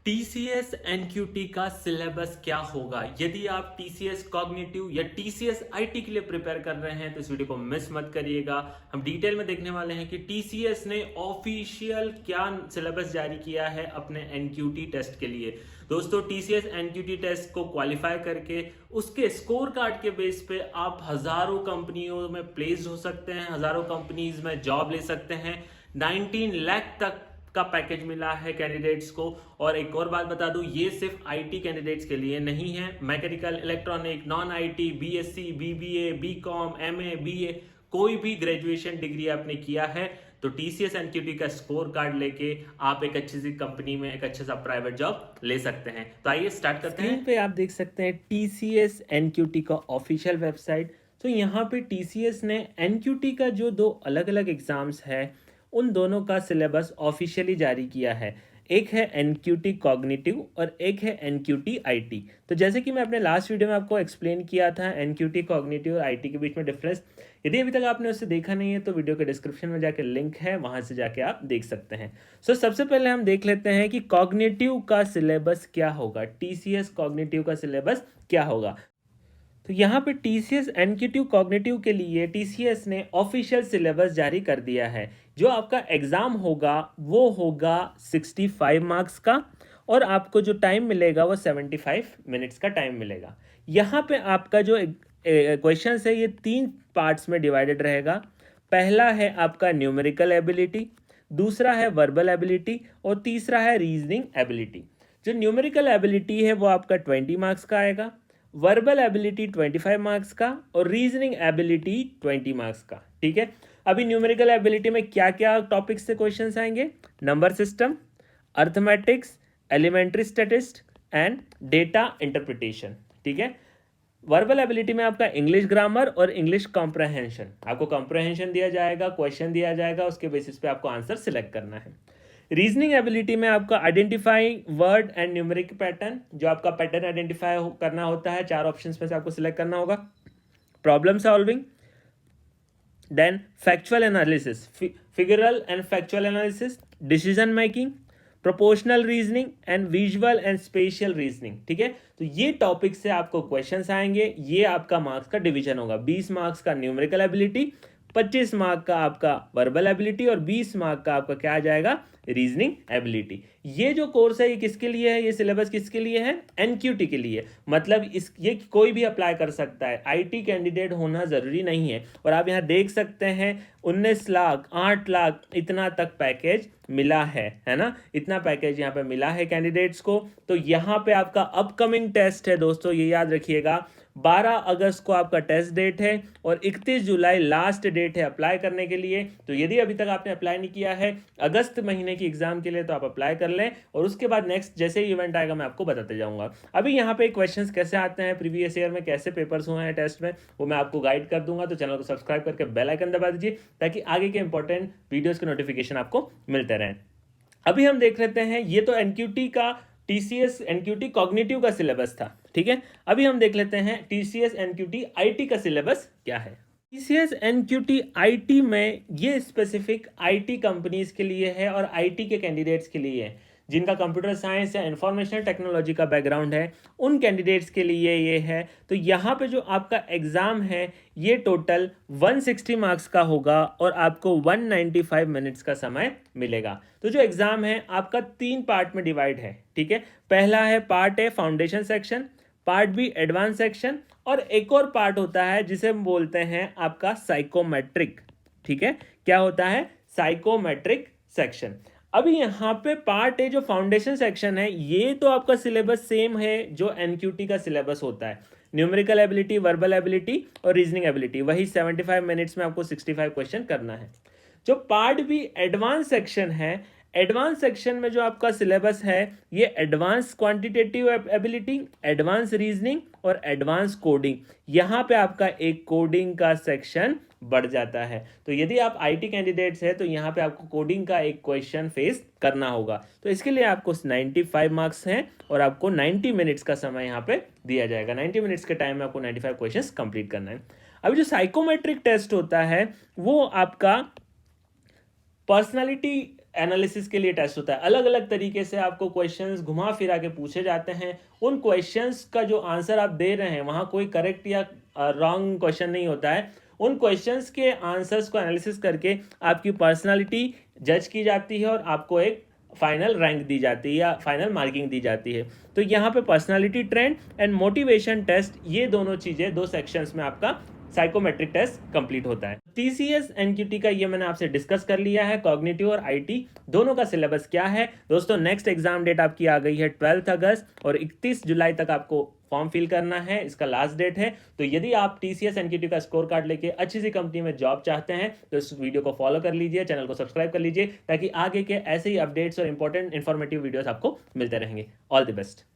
TCS NQT का syllabus क्या होगा। यदि आप टीसीएस कॉग्निटिव या टीसीएस आईटी के लिए प्रिपेयर कर रहे हैं तो इस वीडियो को मिस मत करिएगा। हम डिटेल में देखने वाले हैं कि टीसीएस ने ऑफिशियल क्या सिलेबस जारी किया है अपने एनक्यूटी टेस्ट के लिए। दोस्तों, टीसीएस एनक्यूटी टेस्ट को क्वालिफाई करके उसके स्कोर कार्ड के बेस पे आप हजारों कंपनियों में प्लेस्ड हो सकते हैं, हजारों कंपनीज में जॉब ले सकते हैं। 19 लाख तक का पैकेज मिला है कैंडिडेट्स को। और एक और बात बता दूं, ये सिर्फ आईटी कैंडिडेट्स के लिए नहीं है। Mechanical, electronic, non IT, BSc, BBA, BCom, MA, BA, कोई भी ग्रेजुएशन डिग्री आपने किया है तो टीसीएस एनक्यूटी का स्कोर कार्ड लेके आप एक अच्छी सी कंपनी में एक अच्छा सा प्राइवेट जॉब ले सकते हैं। तो आइए स्टार्ट करते हैं। स्क्रीन पे आप देख सकते हैं टीसीएस एनक्यूटी का ऑफिशियल वेबसाइट। तो यहाँ पे टीसीएस ने एनक्यूटी का जो दो अलग अलग एग्जाम्स है उन दोनों का सिलेबस ऑफिशियली जारी किया है। एक है एनक्यूटी कॉग्निटिव और एक है एनक्यूटी आईटी। तो जैसे कि मैं अपने लास्ट वीडियो में आपको एक्सप्लेन किया था एनक्यूटी कॉग्निटिव और आईटी के बीच में डिफरेंस, यदि अभी तक आपने उसे देखा नहीं है तो वीडियो के डिस्क्रिप्शन में जाके लिंक है, वहां से जाके आप देख सकते हैं। सबसे पहले हम देख लेते हैं कि कॉग्निटिव का सिलेबस क्या होगा, टीसीएस कॉग्निटिव का सिलेबस क्या होगा। तो यहाँ पे टीसीएस एनक्यूटी कॉग्निटिव के लिए टीसीएस ने ऑफिशियल सिलेबस जारी कर दिया है। जो आपका एग्जाम होगा वो होगा 65 मार्क्स का और आपको जो टाइम मिलेगा वो 75 मिनट्स का टाइम मिलेगा। यहाँ पे आपका जो क्वेश्चन है ये 3 पार्ट्स में डिवाइडेड रहेगा। पहला है आपका न्यूमेरिकल एबिलिटी, दूसरा है वर्बल एबिलिटी और तीसरा है रीजनिंग एबिलिटी। जो न्यूमेरिकल एबिलिटी है वो आपका 20 मार्क्स का आएगा, वर्बल एबिलिटी 25 मार्क्स का और रीजनिंग एबिलिटी 20 मार्क्स का। ठीक है, अभी न्यूमेरिकल एबिलिटी में क्या क्या टॉपिक्स से क्वेश्चंस आएंगे? Number system, arithmetics, elementary statist and data interpretation. ठीक है, वर्बल एबिलिटी में आपका इंग्लिश ग्रामर और इंग्लिश कॉम्प्रहेंशन, आपको कॉम्प्रहेंशन दिया जाएगा, क्वेश्चन दिया जाएगा, उसके बेसिस पे आपको आंसर सिलेक्ट करना है। रीजनिंग एबिलिटी में आपका identifying word and numeric pattern, जो आपका पैटर्न आइडेंटिफाई करना होता है, 4 ऑप्शंस में से आपको सिलेक्ट करना होगा। Problem solving, then factual analysis, figural and factual analysis, decision making, proportional reasoning and visual and spatial reasoning. ठीक है, तो ये टॉपिक से आपको क्वेश्चंस आएंगे। ये आपका मार्क्स का डिवीजन होगा, 20 मार्क्स का न्यूमेरिकल एबिलिटी, 25 मार्क का आपका वर्बल एबिलिटी और 20 मार्क का आपका क्या आ जाएगा, रीजनिंग एबिलिटी। ये जो कोर्स है ये किसके लिए है, ये सिलेबस किसके लिए है? एनक्यूटी के लिए। मतलब ये कोई भी अप्लाई कर सकता है, आईटी कैंडिडेट होना जरूरी नहीं है। और आप यहाँ देख सकते हैं 19 लाख 8 लाख इतना तक पैकेज मिला है ना, इतना पैकेज यहाँ पे मिला है कैंडिडेट्स को। तो यहाँ पे आपका अपकमिंग टेस्ट है दोस्तों, ये याद रखिएगा, 12 अगस्त को आपका टेस्ट डेट है और 31 जुलाई लास्ट डेट है अप्लाई करने के लिए। तो यदि अभी तक आपने अप्लाई नहीं किया है अगस्त महीने की एग्जाम के लिए तो आप अप्लाई कर लें और उसके बाद नेक्स्ट जैसे ही इवेंट आएगा मैं आपको बताते जाऊंगा। अभी यहाँ पे क्वेश्चंस कैसे आते हैं, प्रीवियस ईयर में कैसे पेपर्स हुए हैं टेस्ट में, वो मैं आपको गाइड कर दूंगा। तो चैनल को सब्सक्राइब करके बेल आइकन दबा दीजिए ताकि आगे के इंपॉर्टेंट वीडियोस के नोटिफिकेशन आपको मिलते रहें। अभी हम देख लेते हैं, ये तो एनक्यूटी का टीसीएस एनक्यूटी कॉग्निटिव का सिलेबस था। ठीक है, अभी हम देख लेते हैं टीसीएस एनक्यूटी आईटी का सिलेबस क्या है। टीसीएस एनक्यूटी आईटी में ये स्पेसिफिक आईटी कंपनीज के लिए है और आईटी के कैंडिडेट्स के लिए है, जिनका कंप्यूटर साइंस या इंफॉर्मेशन टेक्नोलॉजी का बैकग्राउंड है, उन कैंडिडेट्स के लिए ये है। तो यहाँ पे जो आपका एग्जाम है ये टोटल 160 मार्क्स का होगा और आपको 195 मिनट्स का समय मिलेगा। तो जो एग्जाम है आपका 3 पार्ट में डिवाइड है। ठीक है, पहला है part A foundation section, part B advance section और एक और पार्ट होता है जिसे हम बोलते हैं आपका साइकोमेट्रिक। ठीक है, क्या होता है? Psychometric section. अभी यहाँ पे पार्ट ए जो फाउंडेशन सेक्शन है ये तो आपका सिलेबस सेम है जो एनक्यूटी का सिलेबस होता है, न्यूमेरिकल एबिलिटी, वर्बल एबिलिटी और रीजनिंग एबिलिटी, वही 75 मिनट्स में आपको 65 क्वेश्चन करना है। जो पार्ट बी एडवांस सेक्शन है, एडवांस सेक्शन में जो आपका सिलेबस है ये advance quantitative ability, advance reasoning और एडवांस कोडिंग, यहाँ पे आपका एक कोडिंग का सेक्शन बढ़ जाता है। तो यदि आप आईटी कैंडिडेट्स हैं तो यहाँ पे आपको कोडिंग का एक क्वेश्चन फेस करना होगा। तो इसके लिए आपको 95 मार्क्स हैं और आपको 90 मिनट्स का समय यहाँ पे दिया जाएगा। 90 मिनट्स के टाइम में आपको 95 क्वेश्चंस कंप्लीट करना है। अभी जो साइकोमेट्रिक टेस्ट होता है वो आपका पर्सनालिटी एनालिसिस के लिए टेस्ट होता है। अलग अलग तरीके से आपको क्वेश्चंस घुमा फिरा के पूछे जाते हैं। उन क्वेश्चंस का जो आंसर आप दे रहे हैं वहाँ कोई करेक्ट या रॉन्ग क्वेश्चन नहीं होता है। उन क्वेश्चंस के आंसर्स को एनालिसिस करके आपकी पर्सनालिटी जज की जाती है और आपको एक फाइनल रैंक दी जाती है या फाइनल मार्किंग दी जाती है। तो यहाँ पे personality trend and motivation test, ये दोनों चीज़ें 2 सेक्शंस में आपका साइकोमेट्रिक टेस्ट कंप्लीट होता है। टीसीएस एनक्यूटी का ये मैंने आपसे डिस्कस कर लिया है। कॉग्निटिव और आईटी दोनों का सिलेबस क्या है। दोस्तों नेक्स्ट एग्जाम डेट आपकी आ गई है 12 अगस्त और 31 जुलाई तक आपको फॉर्म फिल करना है, इसका लास्ट डेट है। तो यदि आप टीसीएस एनक्यूटी का स्कोर कार्ड लेके अच्छी सी कंपनी में जॉब चाहते हैं तो इस वीडियो को फॉलो कर लीजिए, चैनल को सब्सक्राइब कर लीजिए ताकि आगे के ऐसे ही अपडेट्स और इंपॉर्टेंट इन्फॉर्मेटिव वीडियोस आपको मिलते रहेंगे। All the best.